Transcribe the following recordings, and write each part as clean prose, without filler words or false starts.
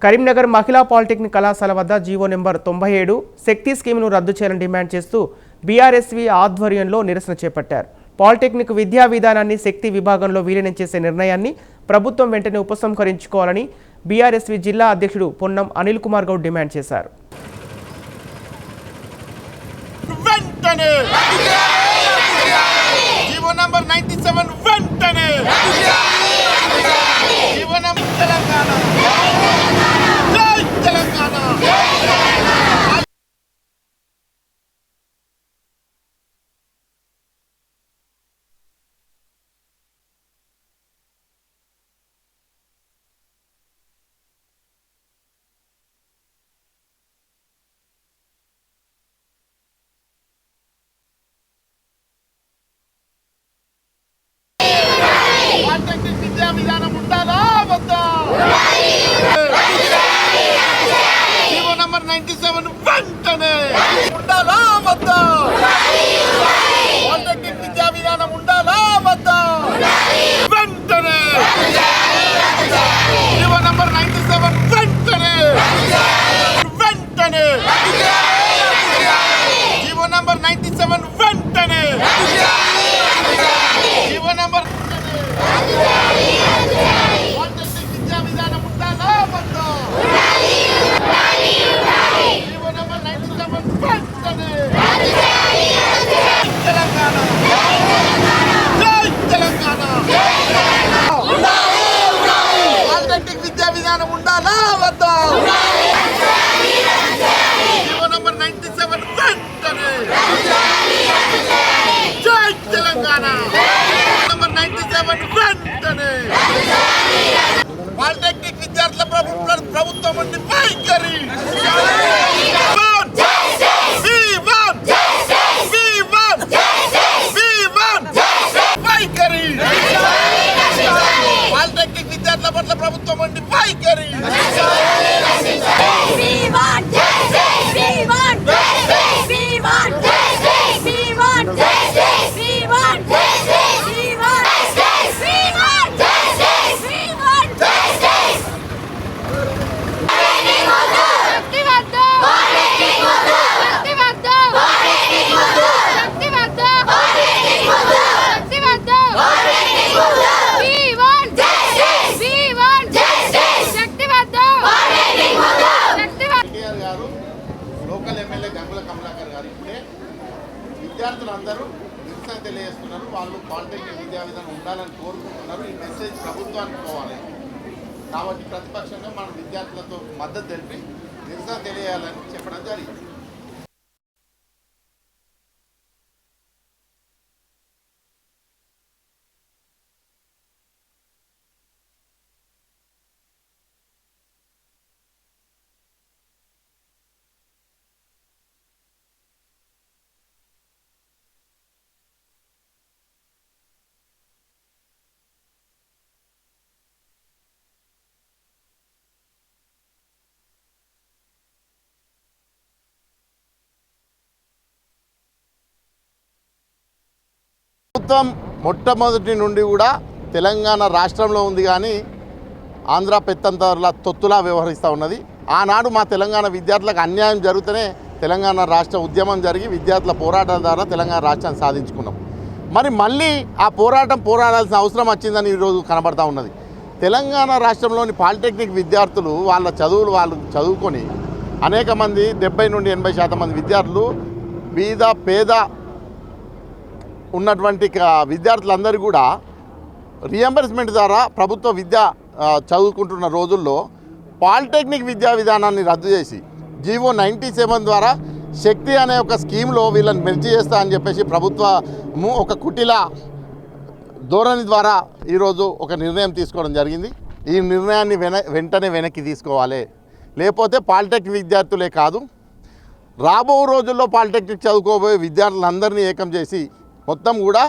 కరీంనగర్ మహిళా పాలిటెక్నిక్ కళాశాల వద్ద జీవో నెంబర్ 97 శక్తి స్కీమ్ను రద్దు చేయాలని డిమాండ్ చేస్తూ బీఆర్ఎస్వీ ఆధ్వర్యంలో నిరసన చేపట్టారు. పాలిటెక్నిక్ విద్యా విధానాన్ని శక్తి విభాగంలో విలీనం చేసే నిర్ణయాన్ని ప్రభుత్వం వెంటనే ఉపసంహరించుకోవాలని బీఆర్ఎస్వీ జిల్లా అధ్యక్షుడు పొన్నం అనిల్ కుమార్ గౌడ్ డిమాండ్ చేశారు. జీవో నంబర్ 97 వెంటనే జీవో నంబర్ తెలంగాణ జై తెలంగాణ విద్యా విధానం ఉండాలా వద్దా? జీవో నంబర్ 97 వెంటనే ఉండాలా వద్దా? పాలిటెక్నిక్ విద్యా విధానం ఉండాలా వద్దా? వెంటనే జీవో నంబర్ 97 వెంటనే వెంటనే జీవో నంబర్ 97 వెంటనే జీవో నంబర్ పాలిటెక్నిక్ విద్యా విధానం ఉండాలా వద్దా? జీవో నంబర్ 97 వెంటనే తెలంగాణ జై తెలంగాణ పాలిటెక్నిక్ విద్యా విధానం ఉండాలా వద్దా? జీవో నంబర్ 97 వెంటనే జై తెలంగాణ పాలిటెక్నిక్ విద్యార్థుల ప్రభుత్వం నుండి వైఖరి వైఖరి పాలిటెక్నిక్ విద్యార్థుల పట్ల ప్రభుత్వం నుండి వైఖరి లోకల్ ఎమ్మెల్యే గంగుల కమలాకర్ గారు ఇప్పుడే విద్యార్థులందరూ నిరసన తెలియజేస్తున్నారు. వాళ్ళు పాలిటెక్నిక్ విద్యా విధానం ఉండాలని కోరుకుంటున్నారు. ఈ మెసేజ్ ప్రభుత్వానికి పోవాలి. కాబట్టి ప్రతిపక్షంగా మనం విద్యార్థులతో మద్దతు తెలిపి నిరసన తెలియాలని చెప్పడం జరిగింది. ప్రభుత్వం మొట్టమొదటి నుండి కూడా తెలంగాణ రాష్ట్రంలో ఉంది, కానీ ఆంధ్ర పెత్తంతర్ల తొత్తులా వ్యవహరిస్తూ ఉన్నది. ఆనాడు మా తెలంగాణ విద్యార్థులకు అన్యాయం జరుగుతూనే తెలంగాణ రాష్ట్ర ఉద్యమం జరిగి విద్యార్థుల పోరాటాల ద్వారా తెలంగాణ రాష్ట్రాన్ని సాధించుకున్నాం. మరి మళ్ళీ ఆ పోరాడాల్సిన అవసరం వచ్చిందని ఈరోజు కనబడతా ఉన్నది. తెలంగాణ రాష్ట్రంలోని పాలిటెక్నిక్ విద్యార్థులు వాళ్ళ చదువులు వాళ్ళు చదువుకొని అనేక మంది 70 నుండి 80% మంది విద్యార్థులు బీద పేద ఉన్నటువంటి విద్యార్థులందరూ కూడా రియంబర్స్మెంట్ ద్వారా ప్రభుత్వ విద్య చదువుకుంటున్న రోజుల్లో పాలిటెక్నిక్ విద్యా విధానాన్ని రద్దు చేసి జీవో 97 ద్వారా శక్తి అనే ఒక స్కీమ్లో వీళ్ళని మెర్జ్ చేస్తా అని చెప్పేసి ప్రభుత్వము ఒక కుటిల ధోరణి ద్వారా ఈరోజు ఒక నిర్ణయం తీసుకోవడం జరిగింది. ఈ నిర్ణయాన్ని వెంటనే వెనక్కి తీసుకోవాలి. లేకపోతే పాలిటెక్నిక్ విద్యార్థులే కాదు, రాబో రోజుల్లో పాలిటెక్నిక్ చదువుకోబోయే విద్యార్థులందరినీ ఏకం చేసి మొత్తం కూడా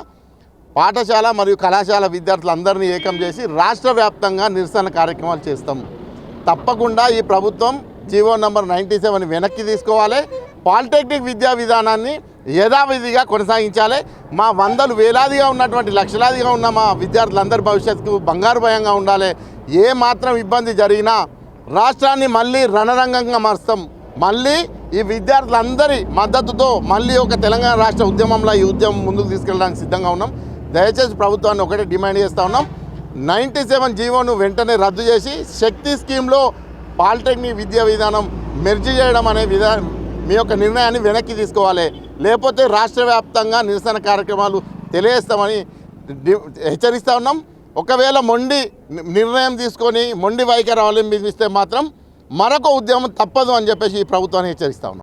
పాఠశాల మరియు కళాశాల విద్యార్థులందరినీ ఏకం చేసి రాష్ట్ర వ్యాప్తంగా నిరసన కార్యక్రమాలు చేస్తాం. తప్పకుండా ఈ ప్రభుత్వం జీవో నంబర్ 97 వెనక్కి తీసుకోవాలి. పాలిటెక్నిక్ విద్యా విధానాన్ని యథావిధిగా కొనసాగించాలి. మా వందలు వేలాదిగా ఉన్నటువంటి లక్షలాదిగా ఉన్న మా విద్యార్థులందరి భవిష్యత్తుకు బంగారు భయంగా ఉండాలి. ఏ మాత్రం ఇబ్బంది జరిగినా రాష్ట్రాన్ని మళ్ళీ రణరంగంగా మారుస్తాం. మళ్ళీ ఈ విద్యార్థులందరి మద్దతుతో మళ్ళీ ఒక తెలంగాణ రాష్ట్ర ఉద్యమంలో ఈ ఉద్యమం ముందుకు తీసుకెళ్ళడానికి సిద్ధంగా ఉన్నాం. దయచేసి ప్రభుత్వాన్ని ఒకటే డిమాండ్ చేస్తూ ఉన్నాం, 97 జీవోను వెంటనే రద్దు చేసి శక్తి స్కీమ్లో పాలిటెక్నిక్ విద్యా విధానం మెర్జీ చేయడం అనే మీ యొక్క నిర్ణయాన్ని వెనక్కి తీసుకోవాలి. లేకపోతే రాష్ట్ర వ్యాప్తంగా నిరసన కార్యక్రమాలు తెలియజేస్తామని హెచ్చరిస్తూ ఉన్నాం. ఒకవేళ మొండి నిర్ణయం తీసుకొని మొండి వైఖరి అవలంబిస్తే మాత్రం మరొక ఉద్యమం తప్పదు అని చెప్పేసి ఈ ప్రభుత్వాన్ని హెచ్చరిస్తా ఉన్నాం.